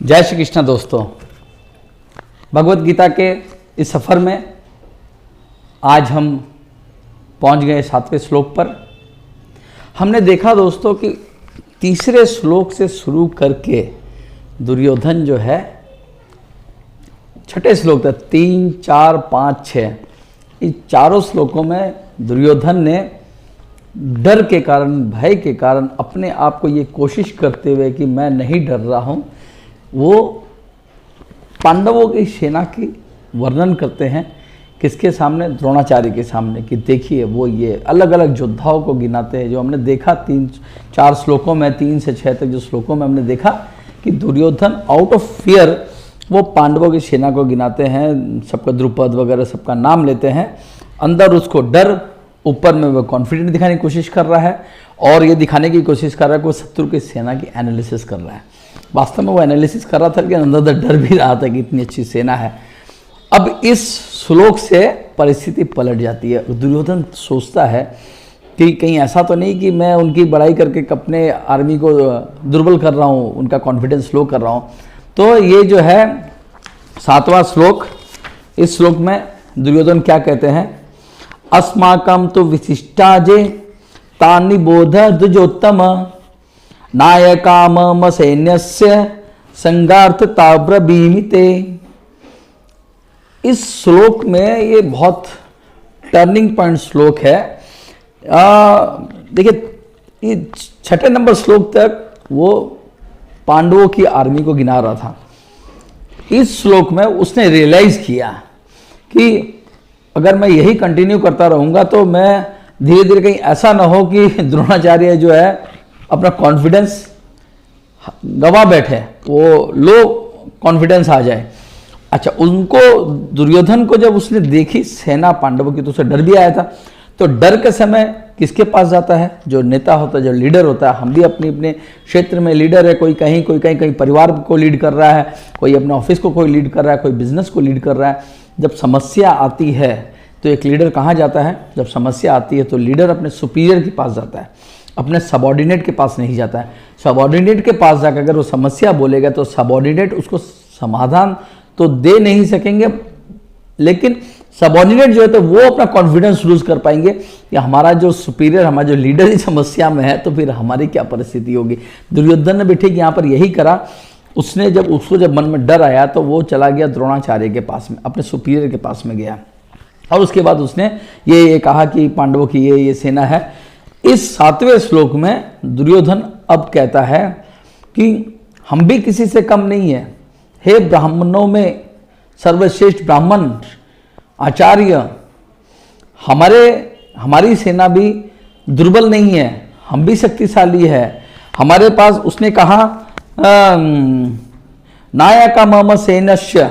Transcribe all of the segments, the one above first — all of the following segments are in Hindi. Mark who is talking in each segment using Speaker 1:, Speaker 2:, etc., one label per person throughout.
Speaker 1: जय श्री कृष्ण दोस्तों। भगवत गीता के इस सफ़र में आज हम पहुंच गए 7वें श्लोक पर। हमने देखा दोस्तों कि तीसरे श्लोक से शुरू करके दुर्योधन जो है छठे श्लोक तक 3, 4, 5, 6 इन चारों श्लोकों में दुर्योधन ने डर के कारण, भय के कारण अपने आप को ये कोशिश करते हुए कि मैं नहीं डर रहा हूँ, वो पांडवों की सेना की वर्णन करते हैं। किसके सामने? द्रोणाचार्य के सामने। कि देखिए वो ये अलग अलग योद्धाओं को गिनाते हैं। जो हमने देखा 3-4 श्लोकों में, 3 से 6 तक जो श्लोकों में हमने देखा कि दुर्योधन आउट ऑफ फियर वो पांडवों की सेना को गिनाते हैं, सबका द्रुपद वगैरह सबका नाम लेते हैं। अंदर उसको डर, ऊपर में वो कॉन्फिडेंट दिखाने की कोशिश कर रहा है और ये दिखाने की कोशिश कर रहा है कि वो शत्रु की सेना की एनालिसिस कर रहा है। वास्तव में वो एनालिसिस कर रहा था कि अंदर डर भी रहा था कि इतनी अच्छी सेना है। अब इस श्लोक से परिस्थिति पलट जाती है। दुर्योधन सोचता है कि कहीं ऐसा तो नहीं कि मैं उनकी बड़ाई करके अपने आर्मी को दुर्बल कर रहा हूँ, उनका कॉन्फिडेंस लो कर रहा हूँ। तो ये जो है 7वां श्लोक, इस श्लोक में दुर्योधन क्या कहते हैं? अस्माकं तु विशिष्टाजे तानि बोध द्विजोत्तम नायका मम सैन्यस्य संगार्थता ब्रवीमिते। इस श्लोक में ये बहुत टर्निंग पॉइंट श्लोक है। देखिए ये 6 नंबर श्लोक तक वो पांडवों की आर्मी को गिना रहा था। इस श्लोक में उसने रियलाइज किया कि अगर मैं यही कंटिन्यू करता रहूँगा तो मैं धीरे धीरे कहीं ऐसा ना हो कि द्रोणाचार्य जो है अपना कॉन्फिडेंस गवा बैठे, वो लो कॉन्फिडेंस आ जाए। अच्छा, उनको दुर्योधन को जब उसने देखी सेना पांडवों की तो उसे डर भी आया था। तो डर के समय किसके पास जाता है? जो नेता होता है, जो लीडर होता है। हम भी अपने अपने क्षेत्र में लीडर है। कोई कहीं, कोई कहीं, कहीं परिवार को लीड कर रहा है, कोई अपने ऑफिस को कोई लीड कर रहा है, कोई बिजनेस को लीड कर रहा है। जब समस्या आती है तो एक लीडर कहाँ जाता है? जब समस्या आती है तो लीडर अपने सुपीरियर के पास जाता है, अपने सबऑर्डिनेट के पास नहीं जाता है। सबऑर्डिनेट के पास जाकर अगर वो समस्या बोलेगा तो सबऑर्डिनेट उसको समाधान तो दे नहीं सकेंगे, लेकिन सबऑर्डिनेट जो है तो वो अपना कॉन्फिडेंस लूज कर पाएंगे कि हमारा जो सुपीरियर, हमारा जो लीडर ही समस्या में है तो फिर हमारी क्या परिस्थिति होगी। दुर्योधन ने भी ठीक यहाँ पर यही करा। उसने जब उसको जब मन में डर आया तो वो चला गया द्रोणाचार्य के पास में, अपने सुपीरियर के पास में गया और उसके बाद उसने ये कहा कि पांडवों की ये सेना है। इस 7वें श्लोक में दुर्योधन अब कहता है कि हम भी किसी से कम नहीं है। हे ब्राह्मणों में सर्वश्रेष्ठ ब्राह्मण आचार्य, हमारी सेना भी दुर्बल नहीं है, हम भी शक्तिशाली है। हमारे पास उसने कहा नायका मम सैन्यस्य,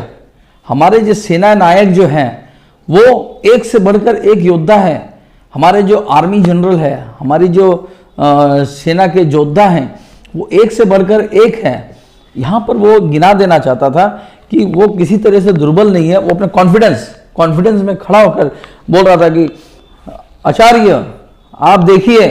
Speaker 1: हमारे जो सेना नायक जो हैं वो एक से बढ़कर एक योद्धा है। हमारे जो आर्मी जनरल है, हमारी जो सेना के योद्धा हैं वो एक से बढ़कर एक है। यहाँ पर वो गिना देना चाहता था कि वो किसी तरह से दुर्बल नहीं है। वो अपने कॉन्फिडेंस में खड़ा होकर बोल रहा था कि आचार्य आप देखिए,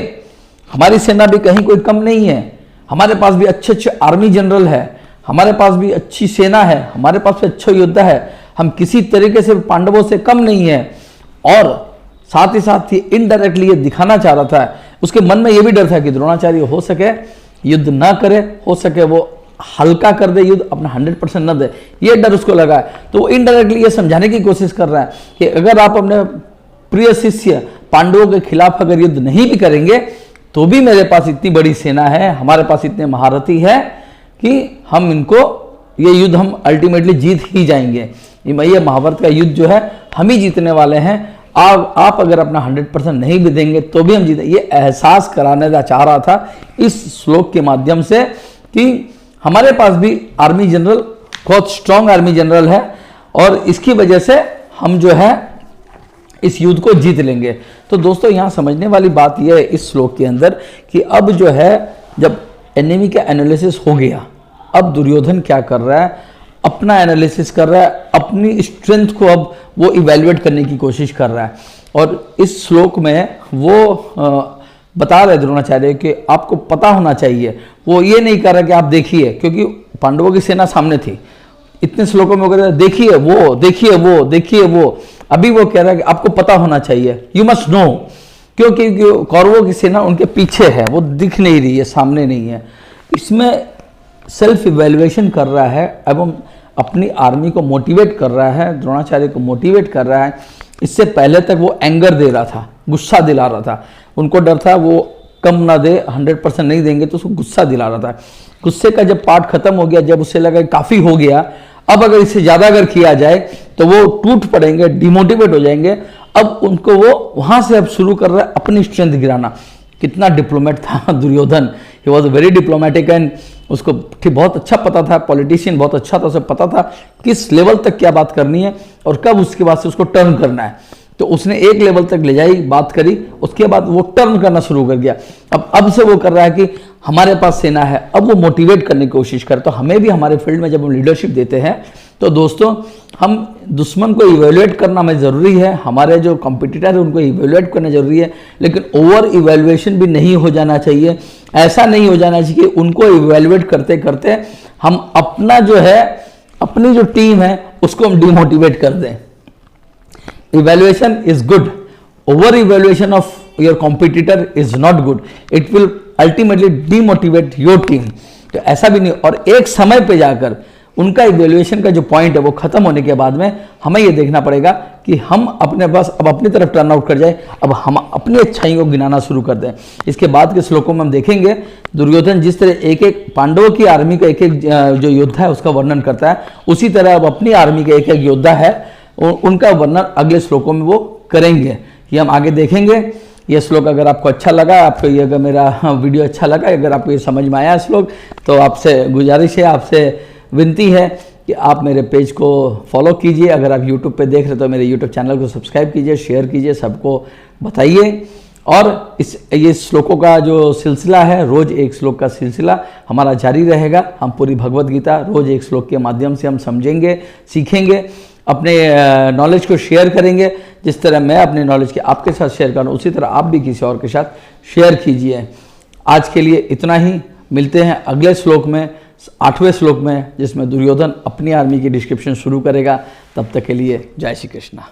Speaker 1: हमारी सेना भी कहीं कोई कम नहीं है। हमारे पास भी अच्छे अच्छे आर्मी जनरल है, हमारे पास भी अच्छी सेना है, हमारे पास भी अच्छा योद्धा है। हम किसी तरीके से पांडवों से कम नहीं है। और साथ ही इनडायरेक्टली ये दिखाना चाह रहा था, उसके मन में ये भी डर था कि द्रोणाचार्य हो सके युद्ध ना करे, हो सके वो हल्का कर दे युद्ध, अपना 100% न दे, ये डर उसको लगा है। तो वो इनडायरेक्टली ये समझाने की कोशिश कर रहा है कि अगर आप अपने प्रिय शिष्य पांडवों के खिलाफ अगर युद्ध नहीं भी करेंगे तो भी मेरे पास इतनी बड़ी सेना है, हमारे पास इतने महारथी है कि हम इनको ये युद्ध हम अल्टीमेटली जीत ही जाएंगे। ये महाभारत का युद्ध जो है हम ही जीतने वाले हैं। आप अगर अपना 100% नहीं भी देंगे तो भी हम जीते। ये एहसास कराने का चाह रहा था इस श्लोक के माध्यम से कि हमारे पास भी आर्मी जनरल, बहुत स्ट्रांग आर्मी जनरल है और इसकी वजह से हम जो है इस युद्ध को जीत लेंगे। तो दोस्तों यहाँ समझने वाली बात यह है इस श्लोक के अंदर कि अब जो है जब एनिमी का एनालिसिस हो गया, अब दुर्योधन क्या कर रहा है? अपना एनालिसिस कर रहा है, अपनी स्ट्रेंथ को अब वो इवैल्यूएट करने की कोशिश कर रहा है। और इस श्लोक में वो बता रहे द्रोणाचार्य कि आपको पता होना चाहिए। वो ये नहीं कर रहा कि आप देखिए, क्योंकि पांडवों की सेना सामने थी, इतने श्लोकों में वो कह रहा देखिए वो, देखिए वो, देखिए वो। अभी वो कह रहा है कि आपको पता होना चाहिए, यू मस्ट नो, क्योंकि कौरवों की सेना उनके पीछे है, वो दिख नहीं रही है, सामने नहीं है। इसमें सेल्फ इवेल्युएशन कर रहा है एवं अपनी आर्मी को मोटिवेट कर रहा है, द्रोणाचार्य को मोटिवेट कर रहा है। इससे पहले तक वो एंगर दे रहा था, गुस्सा दिला रहा था, उनको डर था वो कम ना दे, 100% नहीं देंगे तो उसको गुस्सा दिला रहा था। गुस्से का जब पार्ट खत्म हो गया, जब उसे लगा काफ़ी हो गया, अब अगर इससे ज़्यादा अगर किया जाए तो वो टूट पड़ेंगे, डिमोटिवेट हो जाएंगे, अब उनको वो वहाँ से अब शुरू कर रहा है अपनी स्ट्रेंथ गिराना। कितना डिप्लोमेट था Duryodhan, he was very diplomatic and उसको बहुत अच्छा पता था, पॉलिटिशियन बहुत अच्छा था, उसे पता था किस लेवल तक क्या बात करनी है और कब उसके बाद से उसको टर्न करना है। तो उसने एक लेवल तक ले जाई, बात करी, उसके बाद वो टर्न करना शुरू कर दिया। अब से वो कर रहा है कि हमारे पास सेना है, अब वो मोटिवेट करने की कोशिश करे। तो हमें भी हमारे फील्ड में जब हम लीडरशिप देते हैं तो दोस्तों हम दुश्मन को इवेल्युएट करना हमें ज़रूरी है, हमारे जो कॉम्पिटिटर है उनको इवेल्युएट करना जरूरी है, लेकिन ओवर इवेल्युएशन भी नहीं हो जाना चाहिए। ऐसा नहीं हो जाना चाहिए कि उनको इवेल्युएट करते करते हम अपना जो है, अपनी जो टीम है उसको हम डिमोटिवेट कर दें। Evaluation is good. Over evaluation of your competitor is not good. It will ultimately demotivate your team. तो ऐसा भी नहीं। और एक समय पे जाकर उनका इवेल्युएशन का जो पॉइंट है वो खत्म होने के बाद में हमें ये देखना पड़ेगा कि हम अपने पास अब अपनी तरफ टर्न आउट कर जाए, अब हम अपनी अच्छाइयों को गिनाना शुरू कर दें। इसके बाद के श्लोकों में हम देखेंगे दुर्योधन जिस तरह एक एक पांडवों की आर्मी का एक एक जो योद्धा है उसका वर्णन करता है, उसी तरह अब अपनी आर्मी का एक एक योद्धा है उनका वर्णन अगले श्लोकों में वो करेंगे। ये हम आगे देखेंगे। ये श्लोक अगर आपको अच्छा लगा, आपको ये अगर मेरा वीडियो अच्छा लगा, अगर आपको ये समझ में आया श्लोक, तो आपसे गुजारिश है, आपसे विनती है कि आप मेरे पेज को फॉलो कीजिए। अगर आप यूट्यूब पे देख रहे तो मेरे यूट्यूब चैनल को सब्सक्राइब कीजिए, शेयर कीजिए, सबको बताइए। और ये श्लोकों का जो सिलसिला है, रोज़ एक श्लोक का सिलसिला हमारा जारी रहेगा। हम पूरी भगवत गीता रोज़ एक श्लोक के माध्यम से हम समझेंगे, सीखेंगे, अपने नॉलेज को शेयर करेंगे। जिस तरह मैं अपने नॉलेज के आपके साथ शेयर करूँ, उसी तरह आप भी किसी और के साथ शेयर कीजिए। आज के लिए इतना ही, मिलते हैं अगले श्लोक में, 8वें श्लोक में, जिसमें दुर्योधन अपनी आर्मी की डिस्क्रिप्शन शुरू करेगा। तब तक के लिए जय श्री कृष्णा।